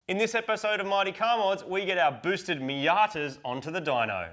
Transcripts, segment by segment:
In this episode of Mighty Car Mods, we get our boosted Miatas onto the dyno.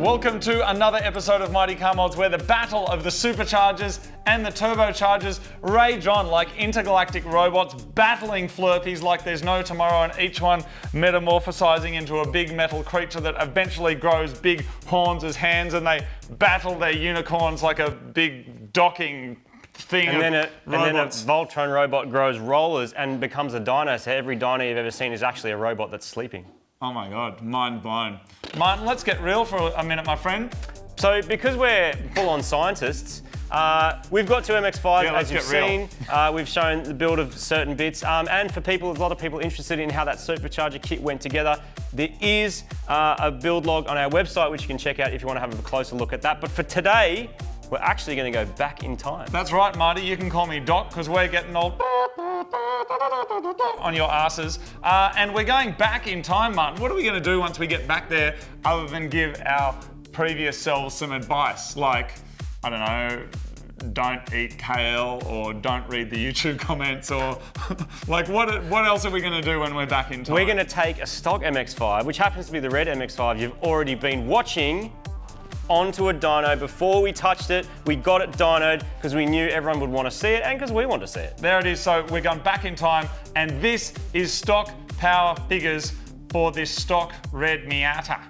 Welcome to another episode of Mighty Car Mods, where the battle of the Superchargers and the Turbochargers rage on like intergalactic robots, battling Flurpies like there's no tomorrow, and each one metamorphosizing into a big metal creature that eventually grows big horns as hands, and they battle their unicorns like a big docking thing. And then a Voltron robot grows rollers and becomes a dyno, so every dyno you've ever seen is actually a robot that's sleeping. Oh my God, mind blown. Martin, let's get real for a minute, my friend. So because we're full-on scientists, we've got two MX-5s, as you've seen. We've shown the build of certain bits. And for people, a lot of people interested in how that supercharger kit went together, there is a build log on our website, which you can check out if you want to have a closer look at that. But for today, we're actually going to go back in time. That's right, Marty. You can call me Doc, because we're getting old on your asses. And we're going back in time, Martin. What are we going to do once we get back there, other than give our previous selves some advice? Like, I don't know, don't eat kale, or don't read the YouTube comments, or like what else are we going to do when we're back in time? We're going to take a stock MX-5, which happens to be the red MX-5 you've already been watching, onto a dyno. Before we touched it, we got it dynoed because we knew everyone would want to see it and because we want to see it. There it is. So we're going back in time, and this is stock power figures for this stock red Miata.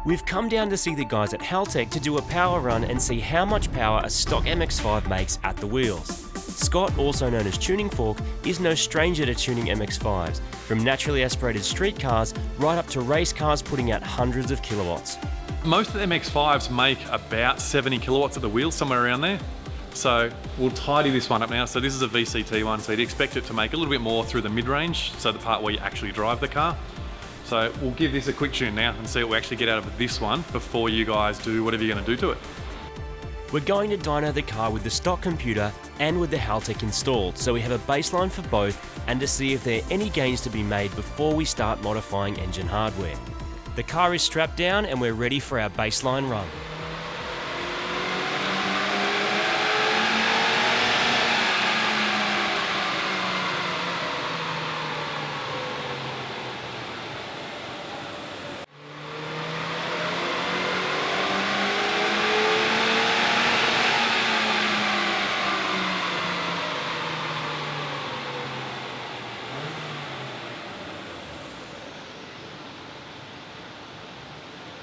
We've come down to see the guys at Haltech to do a power run and see how much power a stock MX-5 makes at the wheels. Scott, also known as Tuning Fork, is no stranger to tuning MX-5s, from naturally aspirated street cars right up to race cars putting out hundreds of kilowatts. Most of the MX-5s make about 70 kilowatts at the wheel, somewhere around there. So we'll tidy this one up now. So this is a VCT one, so you'd expect it to make a little bit more through the mid-range, so the part where you actually drive the car. So we'll give this a quick tune now and see what we actually get out of this one before you guys do whatever you're going to do to it. We're going to dyno the car with the stock computer and with the Haltech installed, so we have a baseline for both and to see if there are any gains to be made before we start modifying engine hardware. The car is strapped down and we're ready for our baseline run.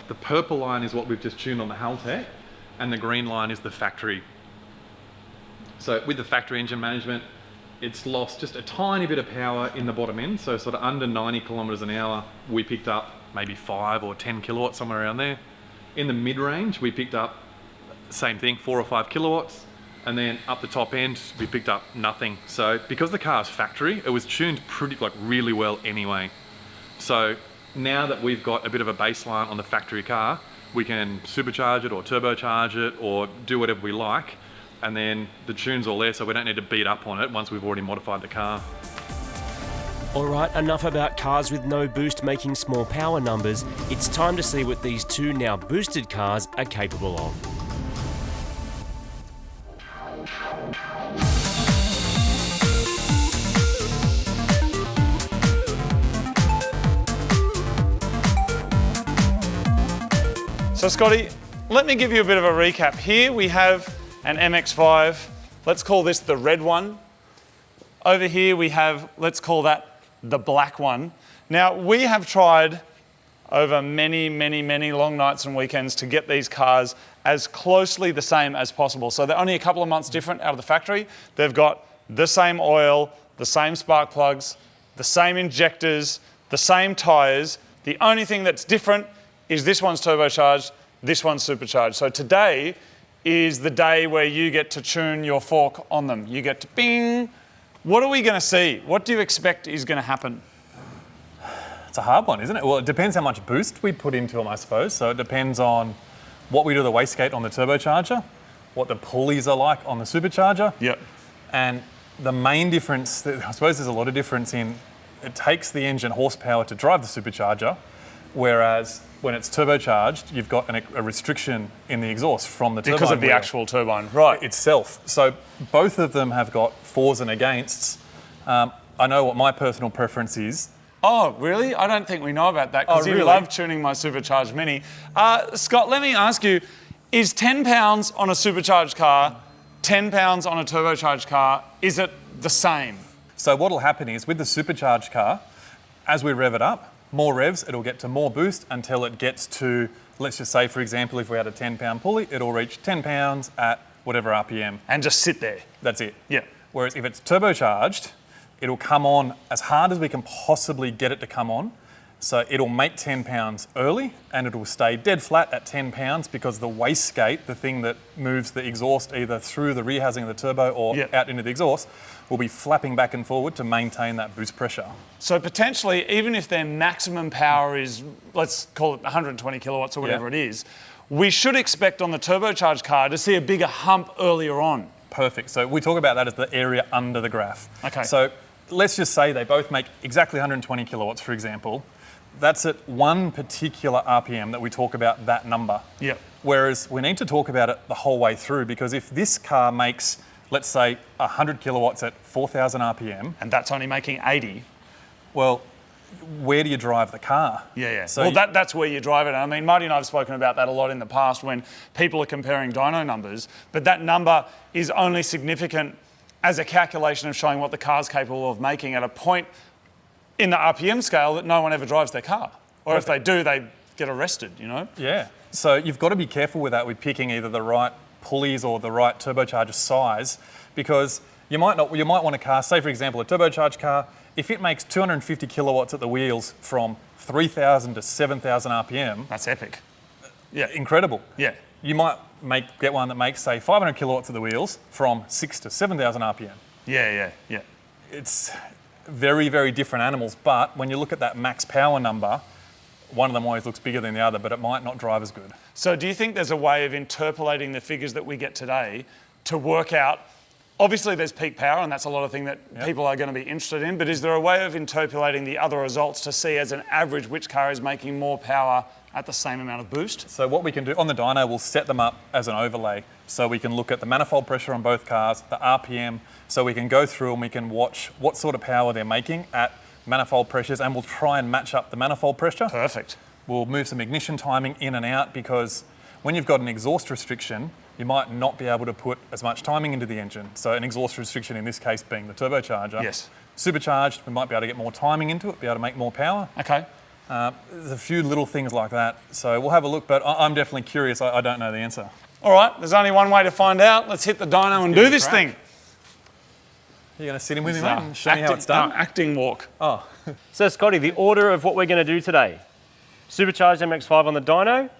The purple line is what we've just tuned on the Haltech, and the green line is the factory. So with the factory engine management, it's lost just a tiny bit of power in the bottom end, so sort of under 90 kilometers an hour, we picked up maybe 5 or 10 kilowatts, somewhere around there. In the mid-range, we picked up same thing, 4 or 5 kilowatts, and then up the top end, we picked up nothing. So because the car's factory, it was tuned really well anyway. So now that we've got a bit of a baseline on the factory car, we can supercharge it or turbocharge it or do whatever we like, and then the tune's all there, so we don't need to beat up on it once we've already modified the car. Alright, enough about cars with no boost making small power numbers. It's time to see what these two now boosted cars are capable of. So Scotty, let me give you a bit of a recap. Here we have an MX-5. Let's call this the red one. Over here we have, let's call that the black one. Now we have tried over many long nights and weekends to get these cars as closely the same as possible. So they're only a couple of months different out of the factory. They've got the same oil, the same spark plugs, the same injectors, the same tires. The only thing that's different is this one's turbocharged, this one's supercharged. So today is the day where you get to tune your fork on them. You get to bing. What are we going to see? What do you expect is going to happen? It's a hard one, isn't it? Well, it depends how much boost we put into them, I suppose. So it depends on what we do to the wastegate on the turbocharger, what the pulleys are like on the supercharger. Yep. And the main difference, I suppose there's a lot of difference in, it takes the engine horsepower to drive the supercharger, whereas when it's turbocharged, you've got a restriction in the exhaust from the turbine Because of the wheel actual turbine, right? itself. So both of them have got fors and againsts. I know what my personal preference is. Oh, really? I don't think we know about that because Oh, you really? love tuning my supercharged Mini. Scott, let me ask you, is 10 pounds on a supercharged car, 10 pounds on a turbocharged car, is it the same? So what'll happen is with the supercharged car, as we rev it up, more revs, it'll get to more boost until it gets to, let's just say, for example, if we had a 10-pound pulley, it'll reach 10 pounds at whatever RPM. And just sit there. That's it. Yeah. Whereas if it's turbocharged, it'll come on as hard as we can possibly get it to come on. So it'll make 10 pounds early and it'll stay dead flat at 10 pounds because the wastegate, the thing that moves the exhaust either through the rear housing of the turbo or out into the exhaust, will be flapping back and forward to maintain that boost pressure. So potentially, even if their maximum power is, let's call it 120 kilowatts or whatever it is, we should expect on the turbocharged car to see a bigger hump earlier on. Perfect. So we talk about that as the area under the graph. Okay. So let's just say they both make exactly 120 kilowatts, for example. That's at one particular RPM that we talk about that number. Yep. Whereas we need to talk about it the whole way through because if this car makes, let's say, 100 kilowatts at 4,000 RPM. And that's only making 80. Well, where do you drive the car? Yeah. So Well, that's where you drive it. I mean, Marty and I have spoken about that a lot in the past when people are comparing dyno numbers, but that number is only significant as a calculation of showing what the car's capable of making at a point in the RPM scale that no one ever drives their car. Or if they do, they get arrested, you know? Yeah. So you've got to be careful with that with picking either the right pulleys or the right turbocharger size because you might want a car, say for example a turbocharged car, if it makes 250 kilowatts at the wheels from 3,000 to 7,000 RPM. That's epic. Yeah. Incredible. Yeah. You might get one that makes, say, 500 kilowatts at the wheels from 6,000 to 7,000 RPM. Yeah. It's very, very different animals, but when you look at that max power number, one of them always looks bigger than the other, but it might not drive as good. So do you think there's a way of interpolating the figures that we get today to work out, obviously there's peak power and that's a lot of thing that people are going to be interested in, but is there a way of interpolating the other results to see as an average which car is making more power at the same amount of boost? So what we can do on the dyno, we'll set them up as an overlay. So we can look at the manifold pressure on both cars, the RPM, so we can go through and we can watch what sort of power they're making at manifold pressures and we'll try and match up the manifold pressure. Perfect. We'll move some ignition timing in and out because when you've got an exhaust restriction, you might not be able to put as much timing into the engine. So an exhaust restriction in this case being the turbocharger. Yes. Supercharged, we might be able to get more timing into it, be able to make more power. Okay. There's a few little things like that. So we'll have a look, but I'm definitely curious. I don't know the answer. All right, there's only one way to find out. Let's hit the dyno and do this thing. You're going to sit in with me, mate, and show me how it's done? Acting walk. Oh. So Scotty, the order of what we're going to do today. Supercharged MX-5 on the dyno.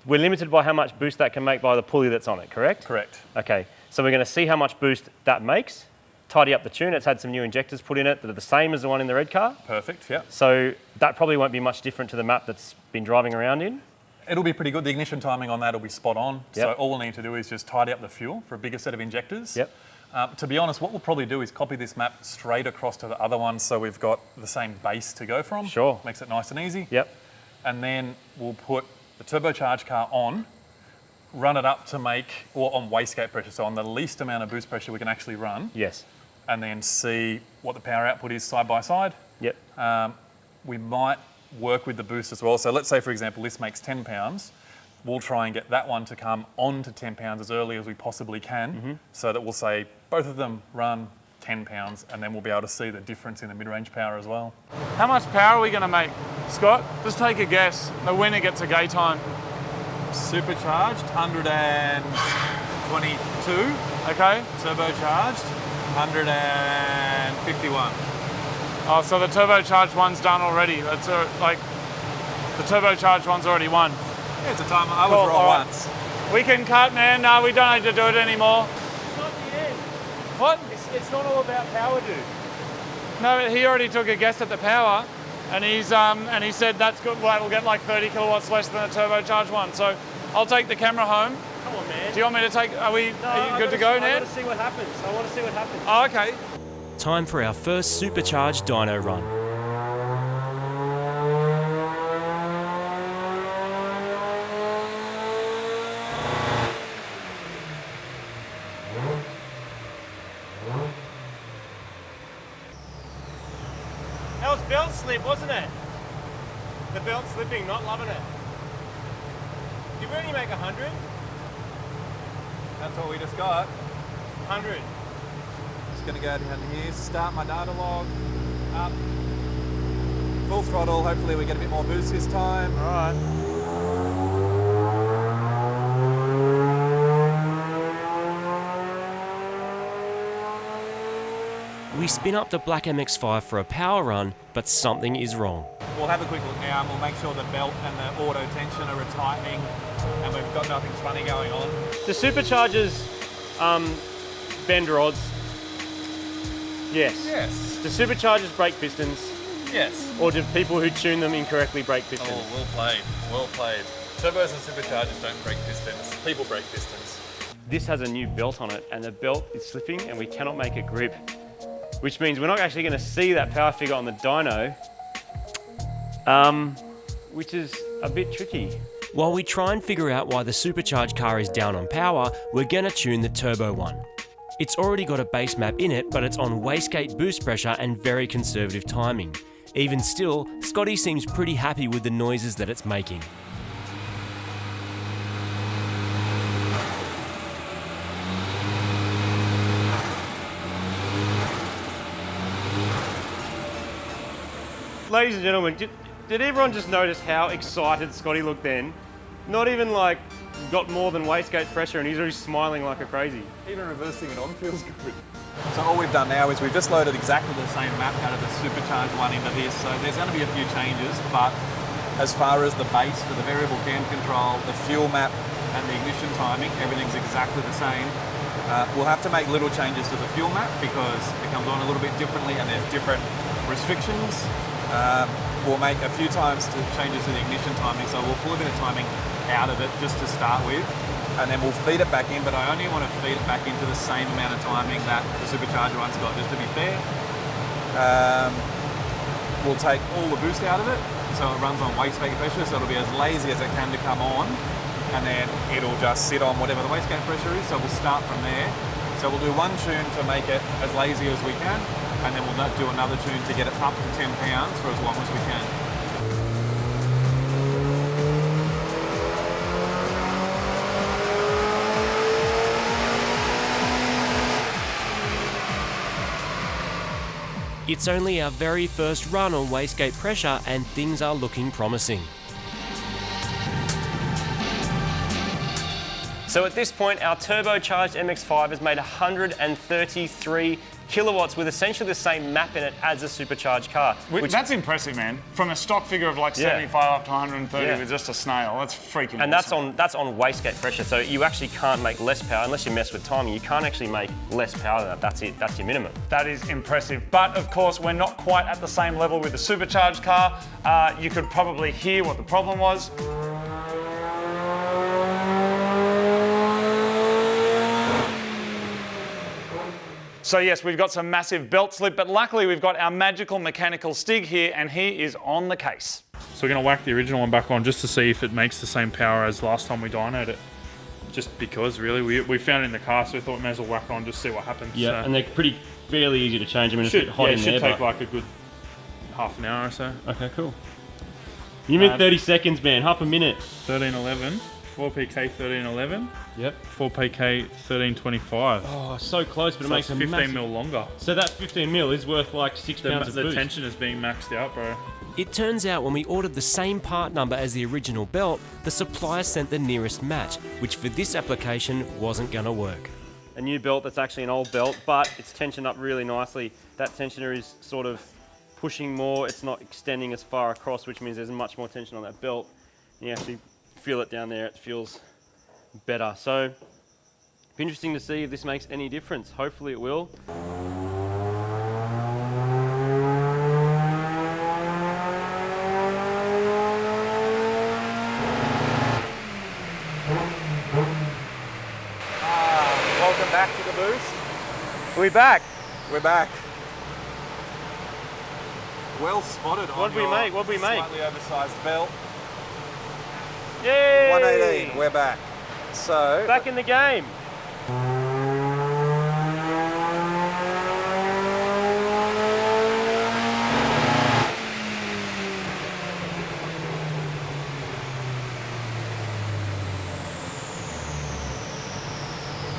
We're limited by how much boost that can make by the pulley that's on it, correct? Correct. Okay, so we're going to see how much boost that makes, tidy up the tune. It's had some new injectors put in it that are the same as the one in the red car. Perfect, yeah. So that probably won't be much different to the map that's been driving around in. It'll be pretty good. The ignition timing on that will be spot on. Yep. So all we'll need to do is just tidy up the fuel for a bigger set of injectors. Yep. To be honest, what we'll probably do is copy this map straight across to the other one so we've got the same base to go from. Sure. Makes it nice and easy. Yep. And then we'll put the turbocharged car on, run it up to make, or on wastegate pressure, so on the least amount of boost pressure we can actually run. Yes. And then see what the power output is side by side. Yep. We might work with the boost as well. So let's say, for example, this makes 10 pounds. We'll try and get that one to come on to 10 pounds as early as we possibly can, so that we'll say both of them run 10 pounds, and then we'll be able to see the difference in the mid-range power as well. How much power are we going to make, Scott? Just take a guess. The winner gets a gay time. Supercharged, 122. Okay. Turbocharged, 151. Oh, so the turbocharged one's done already. That's like the turbocharged one's already won. Yeah, it's a time. I was Cool, wrong all right. once. We can cut, man. No, we don't need to do it anymore. It's not the end. What? It's not all about power, dude. No, he already took a guess at the power, and he said that's good. Well, it'll get like 30 kilowatts less than the turbocharged one. So I'll take the camera home, Come on, man. Do you want me to take, are you good to go, Ned? I want to see what happens. Oh, okay. Time for our first supercharged dyno run. That was belt slip, wasn't it? The belt slipping, not loving it. Did we only make 100? That's what we just got. 100. Just gonna go down here, start my data log, up, full throttle, hopefully we get a bit more boost this time. All right. We spin up the black MX-5 for a power run, but something is wrong. We'll have a quick look now and we'll make sure the belt and the auto tension are tightening and we've got nothing funny going on. The Superchargers bend rods. Yes. Yes. The Superchargers break pistons, Yes. or do people who tune them incorrectly break pistons? Oh, well played, well played. Turbos and superchargers don't break pistons, people break pistons. This has a new belt on it, and the belt is slipping and we cannot make it grip, which means we're not actually going to see that power figure on the dyno, which is a bit tricky. While we try and figure out why the supercharged car is down on power, we're going to tune the turbo one. It's already got a base map in it, but it's on wastegate boost pressure and very conservative timing. Even still, Scotty seems pretty happy with the noises that it's making. Ladies and gentlemen, did everyone just notice how excited Scotty looked then? Not even like got more than wastegate pressure and he's already smiling like a crazy. Even reversing it on feels good. So all we've done now is we've just loaded exactly the same map out of the supercharged one into this, so there's going to be a few changes, but as far as the base for the variable cam control, the fuel map and the ignition timing, everything's exactly the same. We'll have to make little changes to the fuel map because it comes on a little bit differently and there's different restrictions. We'll make a few times changes to the ignition timing, so we'll pull a bit of timing out of it just to start with, and then we'll feed it back in, but I only want to feed it back into the same amount of timing that the supercharger one's got, just to be fair. We'll take all the boost out of it, so it runs on wastegate pressure, so it'll be as lazy as it can to come on, and then it'll just sit on whatever the wastegate pressure is, so we'll start from there. So we'll do one tune to make it as lazy as we can, and then we'll do another tune to get it up to 10 pounds for as long as we can. It's only our very first run on wastegate pressure and things are looking promising. So at this point, our turbocharged MX-5 has made 133 kilowatts with essentially the same map in it as a supercharged car. That's impressive, man. From a stock figure of like 75 up to 130 with just a snail, that's freaking and awesome. that's on wastegate pressure, so you actually can't make less power unless you mess with timing. You can't actually make less power than that. That's it. That's your minimum. That is impressive. But of course, we're not quite at the same level with the supercharged car. You could probably hear what the problem was. So yes, we've got some massive belt slip, but luckily we've got our magical mechanical Stig here, and he is on the case. So we're going to whack the original one back on just to see if it makes the same power as last time we dynoed it. Just because, really. We found it in the car, so we thought we may as well whack it on just to see what happens. Yeah, and they're fairly easy to change. I mean, it's a bit hot in there. It should take like a good half an hour or so. Okay, cool. You meant 30 seconds, man. Half a minute. 1311, 4PK 1311. Yep. 4PK 1325. Oh, so close, but So it makes it's a 15 massive... mil longer. So that 15 mil is worth like 6 pounds of The boost. tension is being maxed out, bro. It turns out when we ordered the same part number as the original belt, the supplier sent the nearest match, which for this application wasn't going to work. A new belt that's actually an old belt, but it's tensioned up really nicely. That tensioner is sort of pushing more, it's not extending as far across, which means there's much more tension on that belt. You actually feel it down there, it feels better. So, be interesting to see if this makes any difference. Hopefully it will. we back? We're back. Well spotted on What'd we your make? What'd we make? slightly oversized belt. Yay! 118, we're back. So, Back in the game.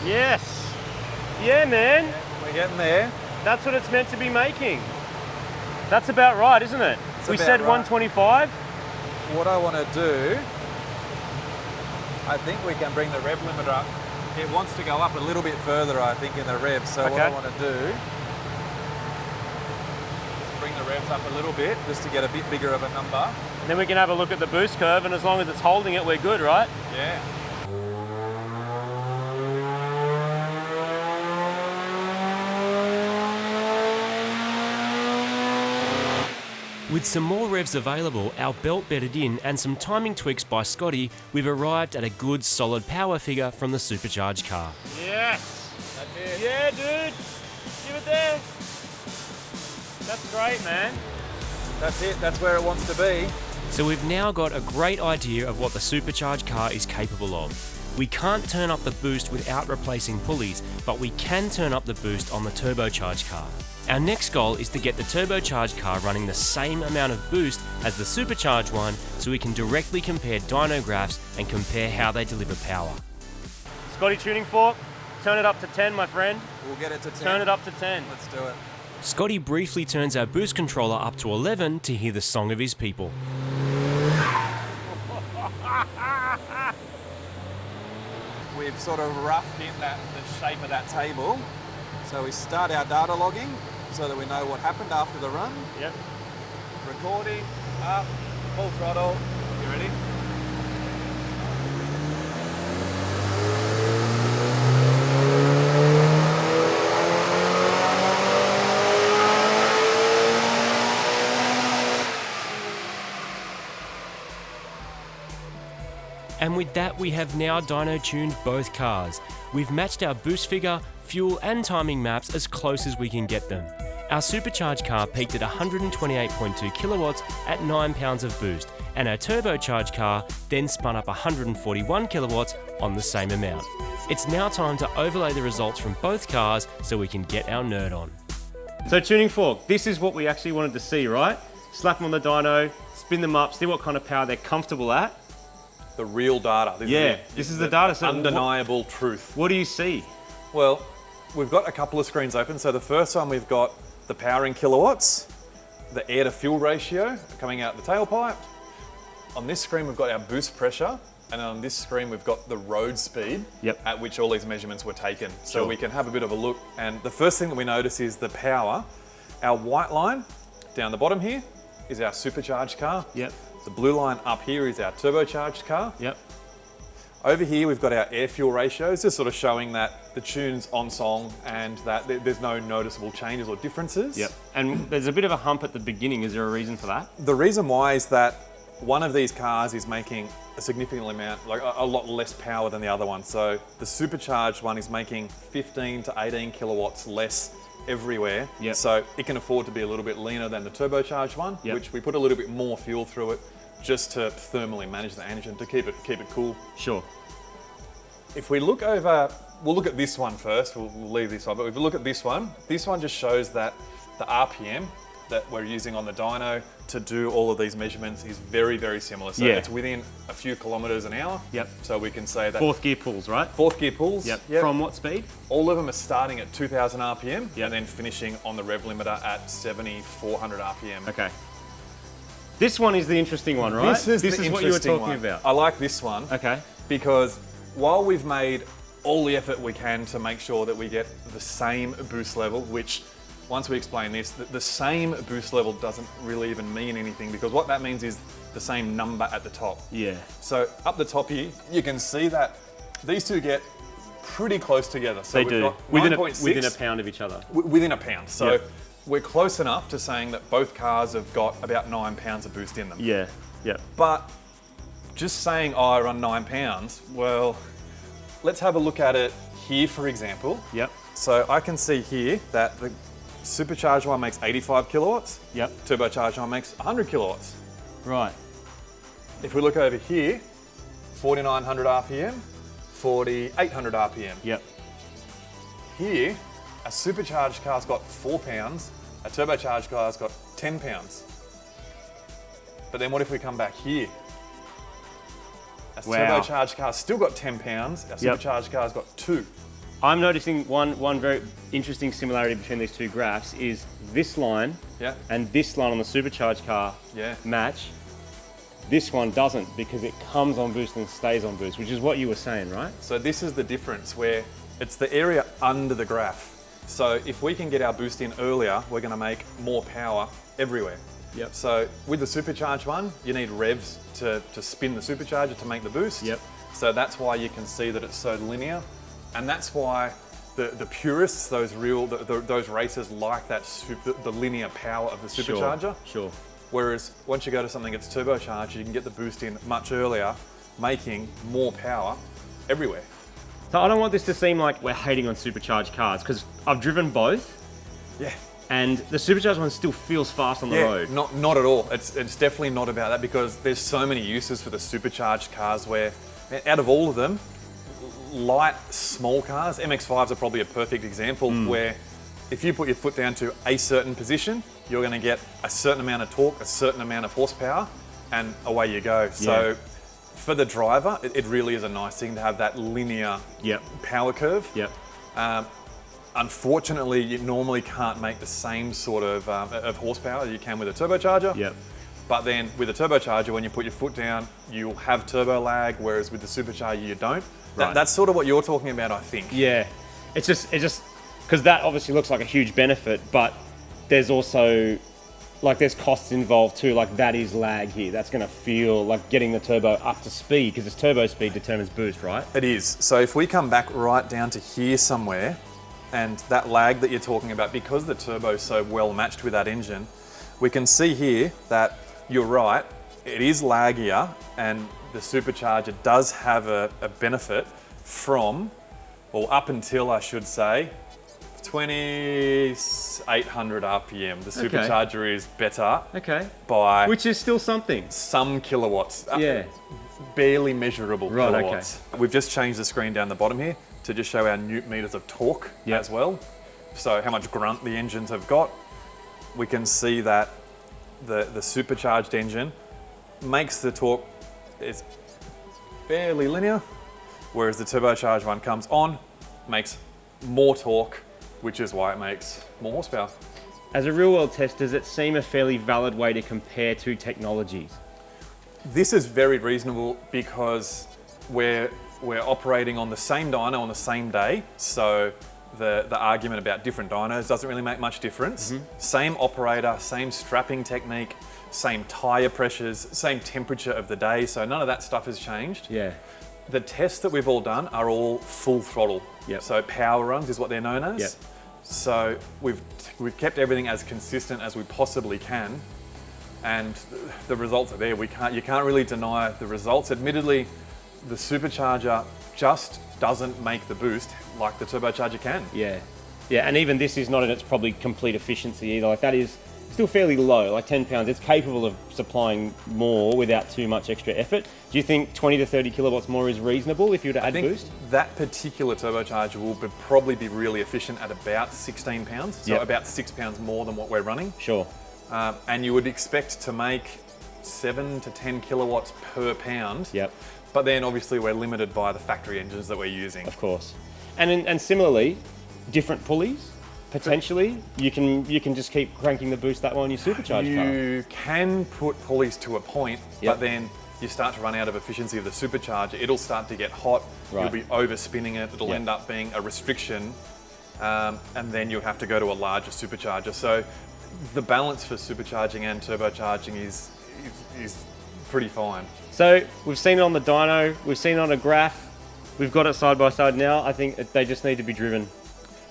Yes. Yeah, man. we're getting there. That's what it's meant to be making. That's about right, isn't it? It's We about said right. 125. What I want to do, I think we can bring the rev limiter up. It wants to go up a little bit further, I think, in the revs. So what I Okay. want to do is bring the revs up a little bit, just to get a bit bigger of a number. And then we can have a look at the boost curve, and as long as it's holding it, we're good, right? Yeah. With some more revs available, our belt bedded in, and some timing tweaks by Scotty, we've arrived at a good solid power figure from the Supercharged car. Yes! That's it. Yeah, dude! Give it there! That's great, man. That's it. That's where it wants to be. So we've now got a great idea of what the Supercharged car is capable of. We can't turn up the boost without replacing pulleys, but we can turn up the boost on the turbocharged car. Our next goal is to get the turbocharged car running the same amount of boost as the supercharged one, so we can directly compare dyno graphs and compare how they deliver power. Scotty tuning fork, turn it up to 10, my friend. We'll get it to 10. Turn it up to 10. Let's do it. Scotty briefly turns our boost controller up to 11 to hear the song of his people. We've sort of roughed in the shape of that table. So we start our data logging so that we know what happened after the run. Yep. Recording, up, full throttle. You ready? And with that, we have now dyno tuned both cars. We've matched our boost figure, fuel and timing maps as close as we can get them. Our supercharged car peaked at 128.2 kilowatts at 9 pounds of boost, and our turbocharged car then spun up 141 kilowatts on the same amount. It's now time to overlay the results from both cars so we can get our nerd on. So tuning fork, this is what we actually wanted to see, right? Slap them on the dyno, spin them up, see what kind of power they're comfortable at. The real data. This is the data. So undeniable truth. What do you see? Well, we've got a couple of screens open. So the first one, we've got the power in kilowatts, the air to fuel ratio coming out the tailpipe. On this screen, we've got our boost pressure. And on this screen, we've got the road speed at which all these measurements were taken. So we can have a bit of a look. And the first thing that we notice is the power. Our white line down the bottom here is our supercharged car. Yep. The blue line up here is our turbocharged car. Yep. Over here, we've got our air-fuel ratios, just sort of showing that the tune's on song and that there's no noticeable changes or differences. Yep. And there's a bit of a hump at the beginning. Is there a reason for that? The reason why is that one of these cars is making a significant amount, like a lot less power than the other one. So the supercharged one is making 15 to 18 kilowatts less everywhere. Yep. So it can afford to be a little bit leaner than the turbocharged one, which we put a little bit more fuel through it just to thermally manage the engine to keep it cool. Sure. If we look over, we'll look at this one first, we'll leave this one, but if we look at this one just shows that the RPM that we're using on the dyno to do all of these measurements is very, very similar. So it's within a few kilometers an hour. Yep. So we can say that. Fourth gear pulls, right? Fourth gear pulls. Yep. Yep. From what speed? All of them are starting at 2,000 RPM and then finishing on the rev limiter at 7,400 RPM. Okay. This one is the interesting one, right? This is what you were talking one. about. I like this one. Okay. Because while we've made all the effort we can to make sure that we get the same boost level, which once we explain this, the same boost level doesn't really even mean anything, because what that means is the same number at the top. Yeah. So up the top here, you can see that these two get pretty close together. So They we've do. got Within 9.6 a pound of each other. within a pound. So Yep. we're close enough to saying that both cars have got about 9 pounds of boost in them. Yeah. Yeah. But just saying, oh, I run 9 pounds, well, let's have a look at it here, for example. Yep. So I can see here that the supercharged one makes 85 kilowatts. Yep. Turbocharged one makes 100 kilowatts. Right. If we look over here, 4,900 RPM, 4,800 RPM. Yep. Here, a supercharged car's got 4 pounds, a turbocharged car's got 10 pounds. But then what if we come back here? A Wow. turbocharged car's still got 10 pounds, a supercharged car's got 2. I'm noticing one very interesting similarity between these two graphs is this line Yeah. and this line on the supercharged car Yeah. match. This one doesn't because it comes on boost and stays on boost, which is what you were saying, right? So this is the difference where it's the area under the graph. So if we can get our boost in earlier, we're going to make more power everywhere. Yep. So with the supercharged one, you need revs to spin the supercharger to make the boost. Yep. So that's why you can see that it's so linear. And that's why the purists, those racers like that the linear power of the supercharger. Sure. Whereas once you go to something that's turbocharged, you can get the boost in much earlier, making more power everywhere. So I don't want this to seem like we're hating on supercharged cars because I've driven both Yeah. and the supercharged one still feels fast on the road. Not at all. It's definitely not about that because there's so many uses for the supercharged cars where, out of all of them, light, small cars, MX-5s are probably a perfect example where if you put your foot down to a certain position, you're going to get a certain amount of torque, a certain amount of horsepower, and away you go. So for the driver, it really is a nice thing to have that linear power curve. Yep. Unfortunately, you normally can't make the same sort of horsepower that you can with a turbocharger. Yep. But then with a turbocharger, when you put your foot down, you'll have turbo lag, whereas with the supercharger, you don't. Right. That's sort of what you're talking about, I think. Yeah. It's just because that obviously looks like a huge benefit, but there's also there's costs involved too. Like that is lag here. That's going to feel like getting the turbo up to speed because it's turbo speed determines boost, right? It is. So if we come back right down to here somewhere, and that lag that you're talking about, because the turbo is so well matched with that engine, we can see here that you're right, it is laggier, and the supercharger does have a benefit from, well, up until I should say, 2,800 RPM. The supercharger is better by Which is still something. some kilowatts. Yeah. Barely measurable Right, kilowatts. We've just changed the screen down the bottom here to just show our newton meters of torque as well. So how much grunt the engines have got. We can see that the supercharged engine makes the torque is fairly linear, whereas the turbocharged one comes on, makes more torque, which is why it makes more horsepower. As a real world test, does it seem a fairly valid way to compare two technologies? This is very reasonable because we're operating on the same dyno on the same day, so the argument about different dynos doesn't really make much difference. Same operator, same strapping technique, same tyre pressures, same temperature of the day, so none of that stuff has changed. Yeah. The tests that we've all done are all full throttle. Yep. So power runs is what they're known as. Yep. So we've kept everything as consistent as we possibly can, and the results are there. You can't really deny the results. Admittedly, the supercharger just doesn't make the boost like the turbocharger can. Yeah. Yeah, and even this is not in its probably complete efficiency either. Like that is still fairly low, like 10 pounds. It's capable of supplying more without too much extra effort. Do you think 20 to 30 kilowatts more is reasonable if you were to add boost? That particular turbocharger will probably be really efficient at about 16 pounds, so about 6 pounds more than what we're running. Sure. And you would expect to make 7 to 10 kilowatts per pound. Yep. But then obviously we're limited by the factory engines that we're using. Of course. And similarly, different pulleys, potentially, you can just keep cranking the boost that way on your supercharged car. You can put pulleys to a point, but then you start to run out of efficiency of the supercharger. It'll start to get hot, you'll be overspinning it, it'll end up being a restriction, and then you'll have to go to a larger supercharger. So the balance for supercharging and turbocharging is pretty fine. So we've seen it on the dyno, we've seen it on a graph, we've got it side by side now. I think they just need to be driven.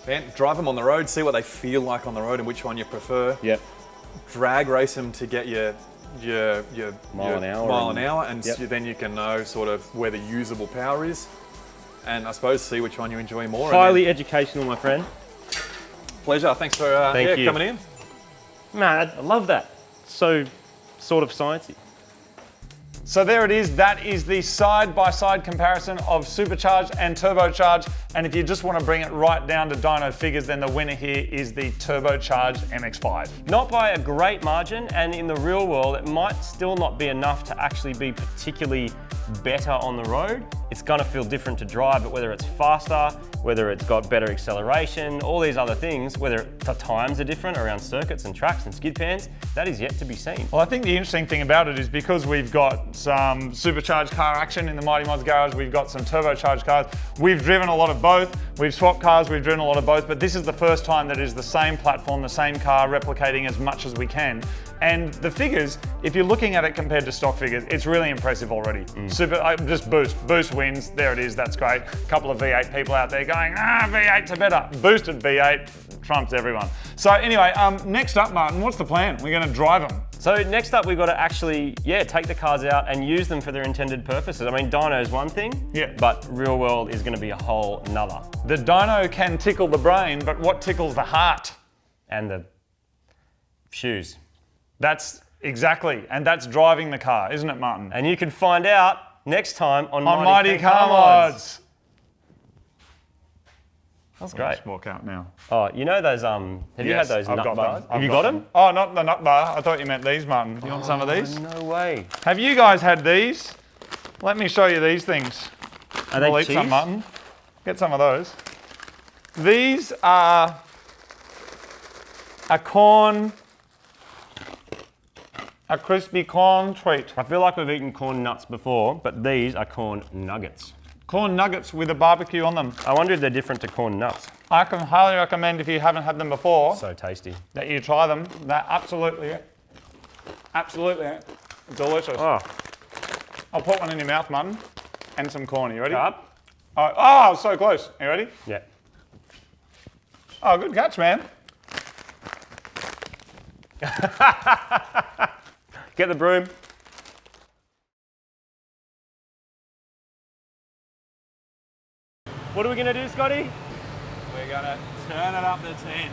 Man, drive them on the road, see what they feel like on the road and which one you prefer. Yep. Drag race them to get your mile an hour, and then you can know sort of where the usable power is. and I suppose see which one you enjoy more. Highly educational, my friend. Pleasure. Thanks for Thank you. coming in. Mad, I love that. So sort of sciencey. So there it is. That is the side-by-side comparison of Supercharged and Turbocharged. And if you just want to bring it right down to dyno figures, then the winner here is the Turbocharged MX-5. Not by a great margin, and in the real world, it might still not be enough to actually be particularly better on the road. It's going to feel different to drive, but whether it's faster, whether it's got better acceleration, all these other things, whether the times are different around circuits and tracks and skid pans, that is yet to be seen. Well, I think the interesting thing about it is because we've got some supercharged car action in the Mighty Mods garage, we've got some turbocharged cars, we've driven a lot of both, we've swapped cars, we've driven a lot of both, but this is the first time that it is the same platform, the same car, replicating as much as we can. And the figures, if you're looking at it compared to stock figures, it's really impressive already. Just Boost wins, there it is, that's great. A couple of V8 people out there going, V8s are better. Boosted V8 trumps everyone. So anyway, next up, Martin, what's the plan? We're gonna drive them. So next up, we've got to actually, take the cars out and use them for their intended purposes. I mean, dyno is one thing, but real world is going to be a whole nother. The dyno can tickle the brain, but what tickles the heart? And the shoes. That's exactly, and that's driving the car, isn't it, Martin? And you can find out next time on Mighty Car Mods. That's great. Just walk out now. Oh, you know those, have you had those I've nut got bars? them. Have you got them? Oh, not the nut bar. I thought you meant these, Martin. You want some of these? No way. Have you guys had these? Let me show you these things. Are they We'll eat cheese? some, Martin. Get some of those. These are a crispy corn treat. I feel like we've eaten corn nuts before, but these are corn nuggets. Corn nuggets with a barbecue on them. I wonder if they're different to corn nuts. I can highly recommend, if you haven't had them before, So tasty. that you try them. They're absolutely delicious. Oh, I'll put one in your mouth, Martin, and some corn. Are you ready? up? Oh, so close. Are you ready? Yeah. Oh, good catch, man. Get the broom. What are we going to do, Scotty? We're gonna turn it up to 10.